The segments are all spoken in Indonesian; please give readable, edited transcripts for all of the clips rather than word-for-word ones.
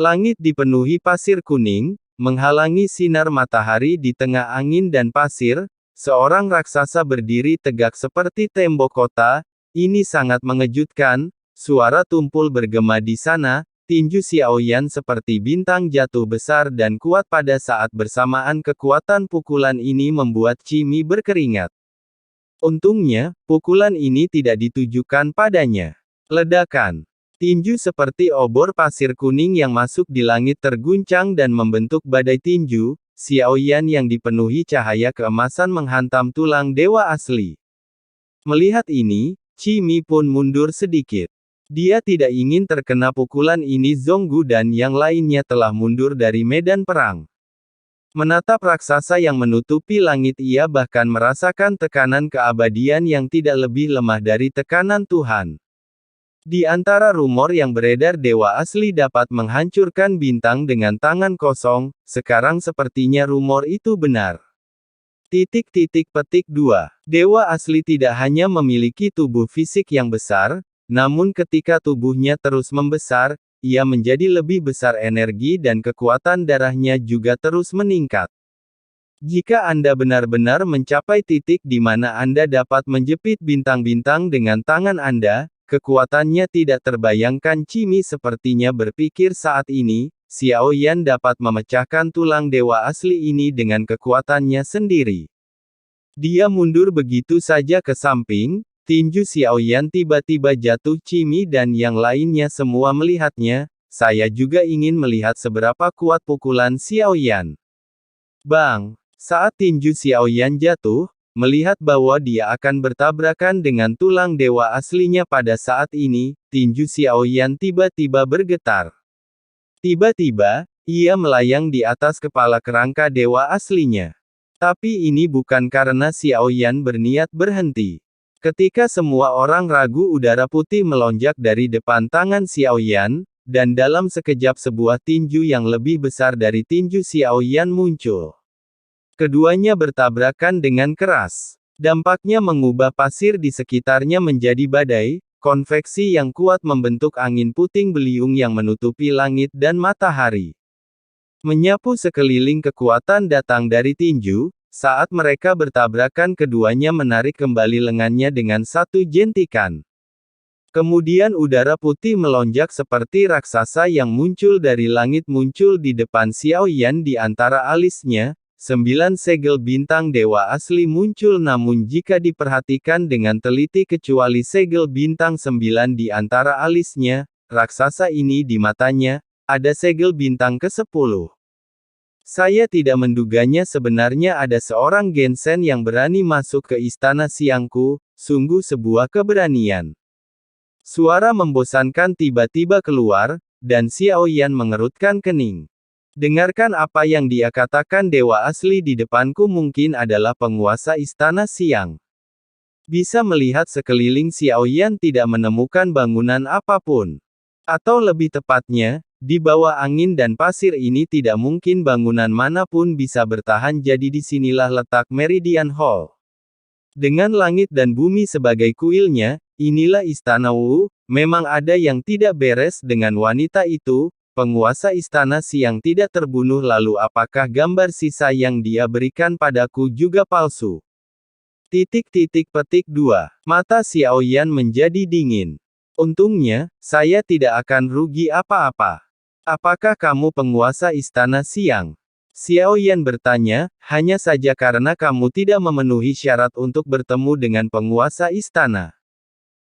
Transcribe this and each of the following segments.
Langit dipenuhi pasir kuning, menghalangi sinar matahari di tengah angin dan pasir. Seorang raksasa berdiri tegak seperti tembok kota. Ini sangat mengejutkan. Suara tumpul bergema di sana. Tinju Xiaoyan seperti bintang jatuh besar dan kuat pada saat bersamaan. Kekuatan pukulan ini membuat Cimi berkeringat. Untungnya, pukulan ini tidak ditujukan padanya. Ledakan. Tinju seperti obor pasir kuning yang masuk di langit terguncang dan membentuk badai tinju. Xiaoyan yang dipenuhi cahaya keemasan menghantam tulang dewa asli. Melihat ini, Cimi pun mundur sedikit. Dia tidak ingin terkena pukulan ini. Zonggu dan yang lainnya telah mundur dari medan perang. Menatap raksasa yang menutupi langit, ia bahkan merasakan tekanan keabadian yang tidak lebih lemah dari tekanan Tuhan. Di antara rumor yang beredar dewa asli dapat menghancurkan bintang dengan tangan kosong, sekarang sepertinya rumor itu benar. Petik 2. Dewa asli tidak hanya memiliki tubuh fisik yang besar, namun ketika tubuhnya terus membesar, ia menjadi lebih besar. Energi dan kekuatan darahnya juga terus meningkat. Jika Anda benar-benar mencapai titik di mana Anda dapat menjepit bintang-bintang dengan tangan Anda, kekuatannya tidak terbayangkan. Cimi sepertinya berpikir saat ini, Xiaoyan dapat memecahkan tulang dewa asli ini dengan kekuatannya sendiri. Dia mundur begitu saja ke samping. Tinju Xiaoyan tiba-tiba jatuh. Cimi dan yang lainnya semua melihatnya. Saya juga ingin melihat seberapa kuat pukulan Xiaoyan. Bang! Saat tinju Xiaoyan jatuh, melihat bahwa dia akan bertabrakan dengan tulang dewa aslinya pada saat ini, tinju Xiaoyan tiba-tiba bergetar. Tiba-tiba, ia melayang di atas kepala kerangka dewa aslinya. Tapi ini bukan karena Xiaoyan berniat berhenti. Ketika semua orang ragu, udara putih melonjak dari depan tangan Xiaoyan, dan dalam sekejap sebuah tinju yang lebih besar dari tinju Xiaoyan muncul. Keduanya bertabrakan dengan keras. Dampaknya mengubah pasir di sekitarnya menjadi badai. Konveksi yang kuat membentuk angin puting beliung yang menutupi langit dan matahari. Menyapu sekeliling, kekuatan datang dari tinju. Saat mereka bertabrakan, keduanya menarik kembali lengannya dengan satu jentikan. Kemudian udara putih melonjak seperti raksasa yang muncul dari langit muncul di depan Xiaoyan. Di antara alisnya, 9 segel bintang dewa asli muncul, namun jika diperhatikan dengan teliti kecuali segel bintang 9 di antara alisnya, raksasa ini di matanya, ada segel bintang ke-10. Saya tidak menduganya. Sebenarnya ada seorang Gensen yang berani masuk ke istana siangku, sungguh sebuah keberanian. Suara membosankan tiba-tiba keluar, dan Xiaoyan mengerutkan kening. Dengarkan apa yang dia katakan. Dewa asli di depanku mungkin adalah penguasa istana siang. Bisa melihat sekeliling, Xiaoyan tidak menemukan bangunan apapun. Atau lebih tepatnya, di bawah angin dan pasir ini tidak mungkin bangunan manapun bisa bertahan. Jadi disinilah letak Meridian Hall. Dengan langit dan bumi sebagai kuilnya, inilah istana Wu. Memang ada yang tidak beres dengan wanita itu. Penguasa istana siang tidak terbunuh. Lalu apakah gambar sisa yang dia berikan padaku juga palsu? Petik 2. Mata Xiaoyan menjadi dingin. Untungnya, saya tidak akan rugi apa-apa. Apakah kamu penguasa istana siang? Xiaoyan bertanya, hanya saja karena kamu tidak memenuhi syarat untuk bertemu dengan penguasa istana.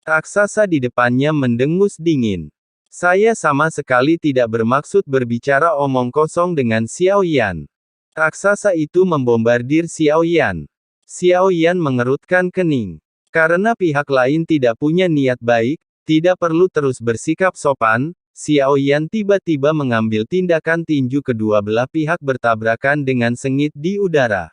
Raksasa di depannya mendengus dingin. Saya sama sekali tidak bermaksud berbicara omong kosong dengan Xiaoyan. Raksasa itu membombardir Xiaoyan. Xiaoyan mengerutkan kening. Karena pihak lain tidak punya niat baik, tidak perlu terus bersikap sopan. Xiaoyan tiba-tiba mengambil tindakan. Tinju kedua belah pihak bertabrakan dengan sengit di udara.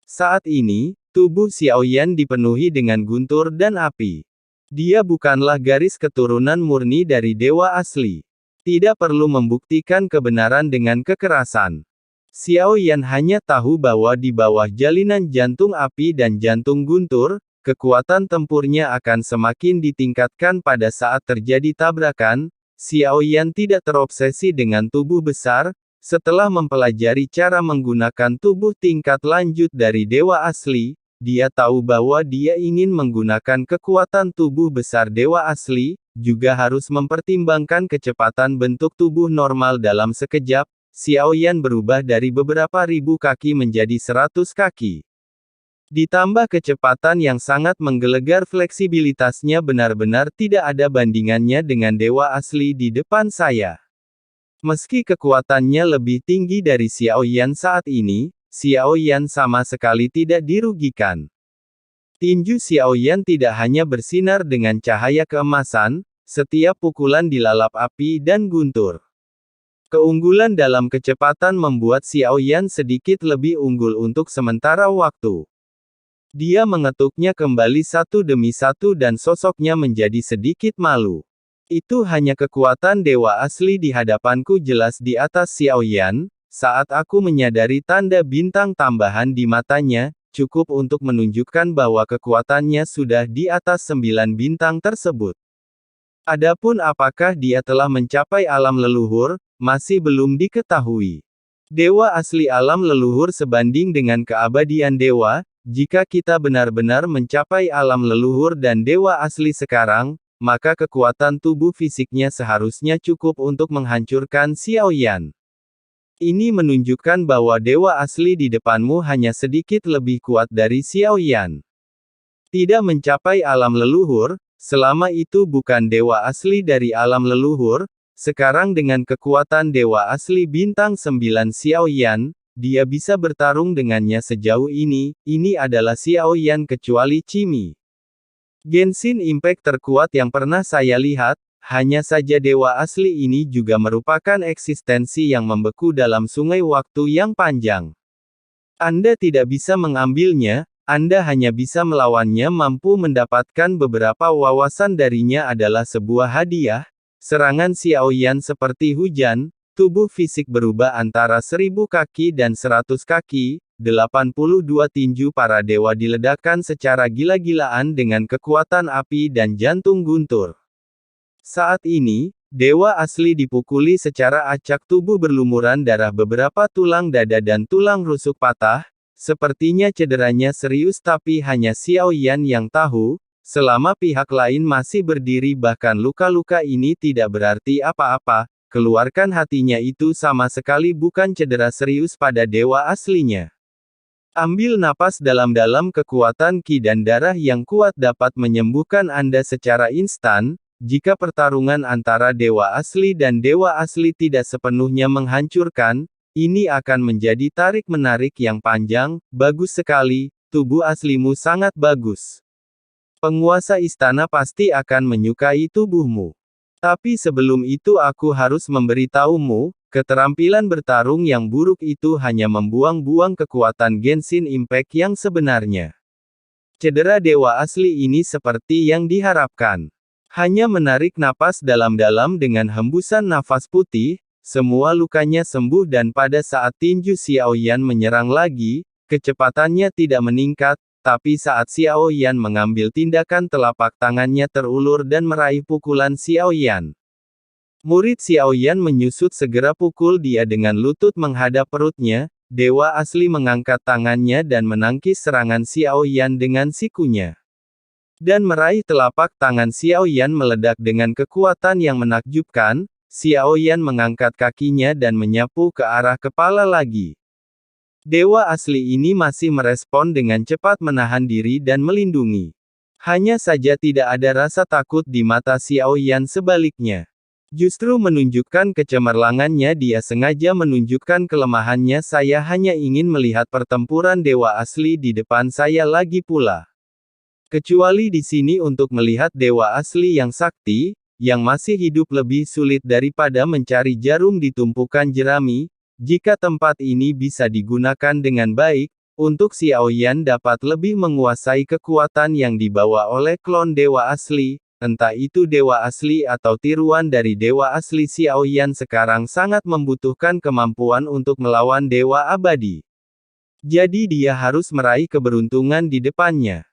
Saat ini, tubuh Xiaoyan dipenuhi dengan guntur dan api. Dia bukanlah garis keturunan murni dari dewa asli. Tidak perlu membuktikan kebenaran dengan kekerasan. Xiaoyan hanya tahu bahwa di bawah jalinan jantung api dan jantung guntur, kekuatan tempurnya akan semakin ditingkatkan pada saat terjadi tabrakan. Xiaoyan tidak terobsesi dengan tubuh besar. Setelah mempelajari cara menggunakan tubuh tingkat lanjut dari dewa asli, dia tahu bahwa dia ingin menggunakan kekuatan tubuh besar dewa asli, juga harus mempertimbangkan kecepatan bentuk tubuh normal dalam sekejap. Xiaoyan berubah dari beberapa ribu kaki menjadi 100 kaki. Ditambah kecepatan yang sangat menggelegar, fleksibilitasnya benar-benar tidak ada bandingannya dengan dewa asli di depan saya. Meski kekuatannya lebih tinggi dari Xiaoyan saat ini, Xiaoyan sama sekali tidak dirugikan. Tinju Xiaoyan tidak hanya bersinar dengan cahaya keemasan, setiap pukulan dilalap api dan guntur. Keunggulan dalam kecepatan membuat Xiaoyan sedikit lebih unggul untuk sementara waktu. Dia mengetuknya kembali satu demi satu dan sosoknya menjadi sedikit malu. Itu hanya kekuatan dewa asli di hadapanku, jelas di atas Xiaoyan. Saat aku menyadari tanda bintang tambahan di matanya, cukup untuk menunjukkan bahwa kekuatannya sudah di atas 9 bintang tersebut. Adapun apakah dia telah mencapai alam leluhur, masih belum diketahui. Dewa asli alam leluhur sebanding dengan keabadian dewa. Jika kita benar-benar mencapai alam leluhur dan dewa asli sekarang, maka kekuatan tubuh fisiknya seharusnya cukup untuk menghancurkan Xiaoyan. Ini menunjukkan bahwa dewa asli di depanmu hanya sedikit lebih kuat dari Xiaoyan. Tidak mencapai alam leluhur, selama itu bukan dewa asli dari alam leluhur. Sekarang dengan kekuatan dewa asli bintang 9 Xiaoyan, dia bisa bertarung dengannya sejauh ini adalah Xiaoyan kecuali Cimi. Genshin Impact terkuat yang pernah saya lihat, hanya saja dewa asli ini juga merupakan eksistensi yang membeku dalam sungai waktu yang panjang. Anda tidak bisa mengambilnya, Anda hanya bisa melawannya. Mampu mendapatkan beberapa wawasan darinya adalah sebuah hadiah. Serangan Xiaoyan seperti hujan. Tubuh fisik berubah antara 1000 kaki dan 100 kaki, 82 tinju para dewa diledakkan secara gila-gilaan dengan kekuatan api dan jantung guntur. Saat ini, dewa asli dipukuli secara acak, tubuh berlumuran darah, beberapa tulang dada dan tulang rusuk patah. Sepertinya cederanya serius, tapi hanya Xiaoyan yang tahu. Selama pihak lain masih berdiri, bahkan luka-luka ini tidak berarti apa-apa. Keluarkan hatinya, itu sama sekali bukan cedera serius pada dewa aslinya. Ambil napas dalam-dalam, kekuatan ki dan darah yang kuat dapat menyembuhkan Anda secara instan. Jika pertarungan antara dewa asli dan dewa asli tidak sepenuhnya menghancurkan, ini akan menjadi tarik-menarik yang panjang. Bagus sekali, tubuh aslimu sangat bagus. Penguasa istana pasti akan menyukai tubuhmu. Tapi sebelum itu aku harus memberitahumu, keterampilan bertarung yang buruk itu hanya membuang-buang kekuatan Genshin Impact yang sebenarnya. Cedera dewa asli ini seperti yang diharapkan. Hanya menarik napas dalam-dalam dengan hembusan nafas putih, semua lukanya sembuh, dan pada saat tinju Xiaoyan menyerang lagi, kecepatannya tidak meningkat. Tapi saat Xiaoyan mengambil tindakan, telapak tangannya terulur dan meraih pukulan Xiaoyan. Murid Xiaoyan menyusut, segera pukul dia dengan lutut menghadap perutnya. Dewa asli mengangkat tangannya dan menangkis serangan Xiaoyan dengan sikunya. Dan meraih telapak tangan Xiaoyan meledak dengan kekuatan yang menakjubkan. Xiaoyan mengangkat kakinya dan menyapu ke arah kepala lagi. Dewa asli ini masih merespon dengan cepat, menahan diri dan melindungi. Hanya saja tidak ada rasa takut di mata Xiaoyan, sebaliknya. Justru menunjukkan kecemerlangannya. Dia sengaja menunjukkan kelemahannya. Saya hanya ingin melihat pertempuran dewa asli di depan saya lagi pula. Kecuali di sini untuk melihat dewa asli yang sakti, yang masih hidup, lebih sulit daripada mencari jarum di tumpukan jerami. Jika tempat ini bisa digunakan dengan baik, untuk Xiaoyan dapat lebih menguasai kekuatan yang dibawa oleh klon dewa asli, entah itu dewa asli atau tiruan dari dewa asli, Xiaoyan sekarang sangat membutuhkan kemampuan untuk melawan dewa abadi. Jadi dia harus meraih keberuntungan di depannya.